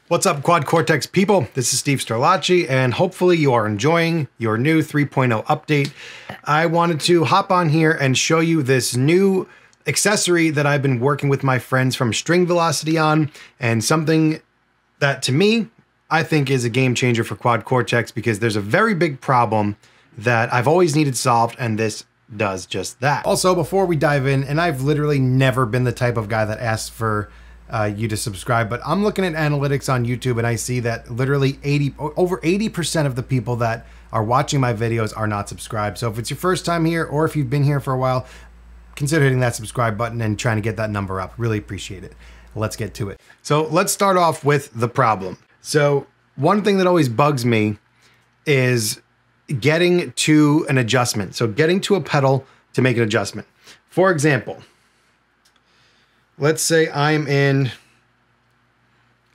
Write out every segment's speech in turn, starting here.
What's up, Quad Cortex people? This is Steve Sterlacci, and hopefully you are enjoying your new 3.0 update. I wanted to hop on here and show you this new accessory that I've been working with my friends from String Velocity on, and something that to me, I think is a game changer for Quad Cortex because there's a very big problem that I've always needed solved, and this does just that. Also, before we dive in, and I've literally never been the type of guy that asks for you to subscribe, but I'm looking at analytics on YouTube and I see that literally over 80% of the people that are watching my videos are not subscribed. So if it's your first time here, or if you've been here for a while, consider hitting that subscribe button and trying to get that number up. Really appreciate it. Let's get to it. So let's start off with the problem. So one thing that always bugs me is getting to an adjustment. So getting to a pedal to make an adjustment. For example, let's say I'm in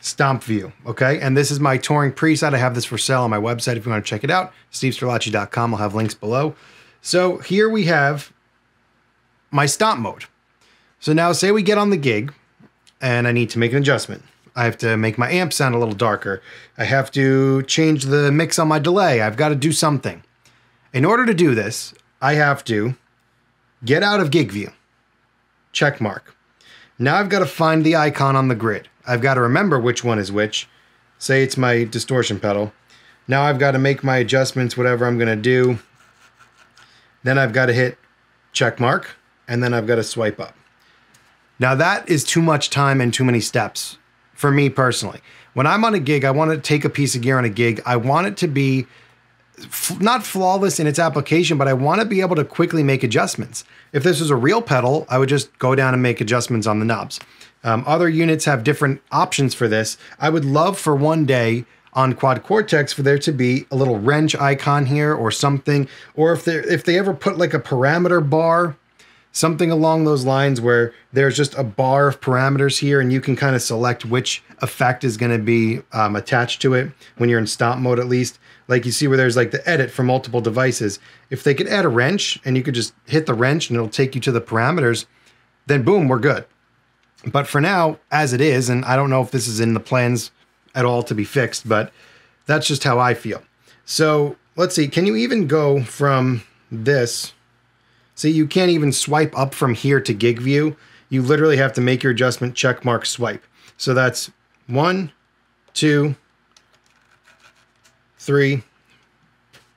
Stomp View, okay? And this is my touring preset. I have this for sale on my website if you want to check it out, stevesterlacci.com. I'll have links below. So here we have my stomp mode. So now say we get on the gig and I need to make an adjustment. I have to make my amp sound a little darker. I have to change the mix on my delay. I've got to do something. In order to do this, I have to get out of gig view, check mark. Now I've got to find the icon on the grid. I've got to remember which one is which. Say it's my distortion pedal. Now I've got to make my adjustments, whatever I'm going to do. Then I've got to hit check mark, and then I've got to swipe up. Now that is too much time and too many steps for me personally. When I'm on a gig, I want to take a piece of gear on a gig. I want it to be not flawless in its application, but I want to be able to quickly make adjustments. If this was a real pedal, I would just go down and make adjustments on the knobs. Other units have different options for this. I would love for one day on Quad Cortex for there to be a little wrench icon here or something, or if they ever put like a parameter bar, something along those lines where there's just a bar of parameters here and you can kind of select which effect is going to be attached to it when you're in stomp mode, at least. Like you see where there's like the edit for multiple devices. If they could add a wrench and you could just hit the wrench and it'll take you to the parameters, then boom, we're good. But for now, as it is, and I don't know if this is in the plans at all to be fixed, but that's just how I feel. So let's see, can you even go from this? See, you can't even swipe up from here to gig view. You literally have to make your adjustment, check mark, swipe. So that's 1, 2, 3,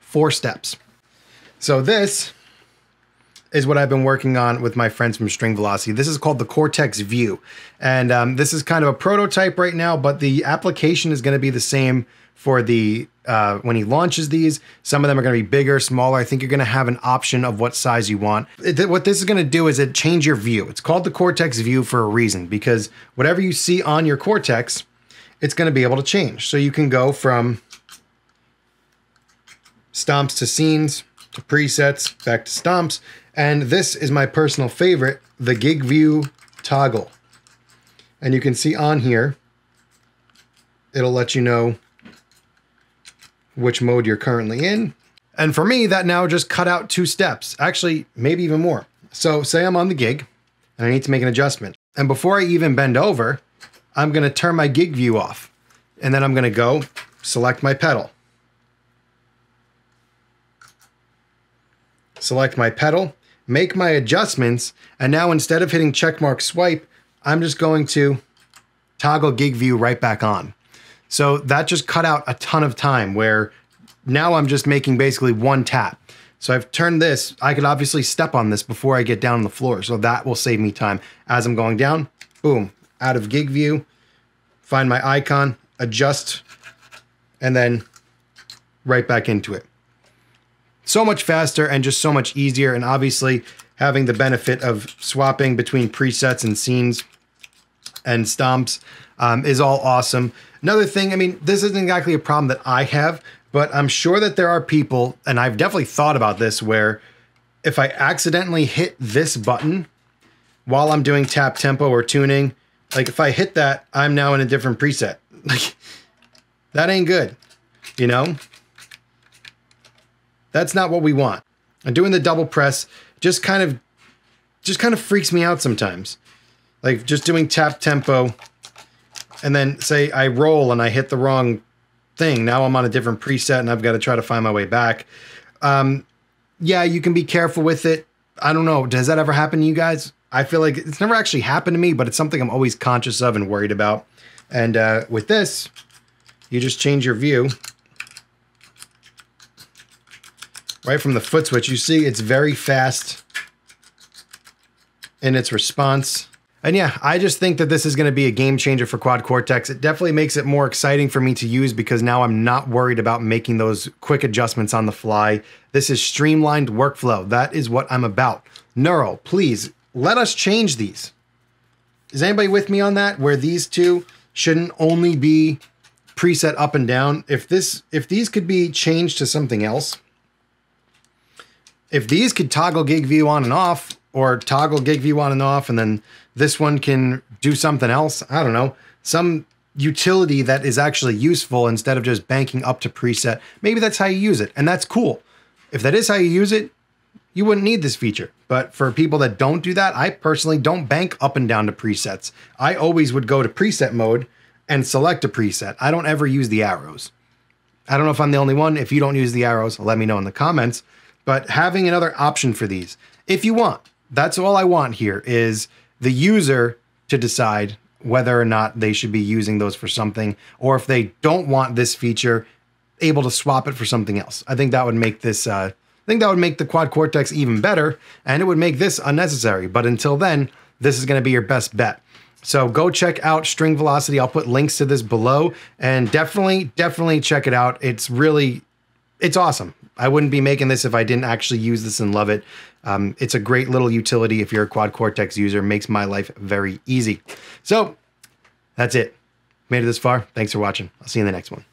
4 steps. So this is what I've been working on with my friends from String Velocity. This is called the Cortex View. And this is kind of a prototype right now, but the application is going to be the same for the when he launches these. Some of them are going to be bigger, smaller. I think you're going to have an option of what size you want. What this is going to do is it change your view. It's called the Cortex View for a reason, because whatever you see on your Cortex, it's going to be able to change. So you can go from stomps to scenes to presets, back to stomps. And this is my personal favorite, the gig view toggle. And you can see on here, it'll let you know which mode you're currently in. And for me, that now just cut out 2 steps, actually, maybe even more. So say I'm on the gig and I need to make an adjustment. And before I even bend over, I'm going to turn my gig view off. And then I'm going to go select my pedal. Select my pedal, make my adjustments, and now instead of hitting checkmark swipe, I'm just going to toggle gig view right back on. So that just cut out a ton of time where now I'm just making basically one tap. So I've turned this, I could obviously step on this before I get down on the floor, so that will save me time. As I'm going down, boom, out of gig view, find my icon, adjust, and then right back into it. So much faster and just so much easier, and obviously having the benefit of swapping between presets and scenes and stomps is all awesome. Another thing, I mean, this isn't exactly a problem that I have, but I'm sure that there are people, and I've definitely thought about this, where if I accidentally hit this button while I'm doing tap tempo or tuning, like if I hit that, I'm now in a different preset. Like, that ain't good, you know? That's not what we want. And doing the double press just kind of freaks me out sometimes. Like just doing tap tempo and then say I roll and I hit the wrong thing. Now I'm on a different preset and I've got to try to find my way back. Yeah, you can be careful with it. I don't know. Does that ever happen to you guys? I feel like it's never actually happened to me, but it's something I'm always conscious of and worried about. And with this, you just change your view. Right from the foot switch, you see it's very fast in its response. And yeah, I just think that this is going to be a game changer for Quad Cortex. It definitely makes it more exciting for me to use because now I'm not worried about making those quick adjustments on the fly. This is streamlined workflow. That is what I'm about. Neural, please let us change these. Is anybody with me on that? Where these two shouldn't only be preset up and down. If these could be changed to something else, if these could toggle gig view on and off, or toggle gig view on and off, and then this one can do something else. I don't know. Some utility that is actually useful instead of just banking up to preset. Maybe that's how you use it, and that's cool. If that is how you use it, you wouldn't need this feature. But for people that don't do that, I personally don't bank up and down to presets. I always would go to preset mode and select a preset. I don't ever use the arrows. I don't know if I'm the only one. If you don't use the arrows, let me know in the comments. But having another option for these, if you want, that's all I want here is the user to decide whether or not they should be using those for something, or if they don't want this feature, able to swap it for something else. I think that would make this, I think that would make the Quad Cortex even better, and it would make this unnecessary. But until then, this is going to be your best bet. So go check out String Velocity. I'll put links to this below, and definitely check it out. It's awesome. I wouldn't be making this if I didn't actually use this and love it. It's a great little utility if you're a Quad Cortex user. Makes my life very easy. So that's it. Made it this far. Thanks for watching. I'll see you in the next one.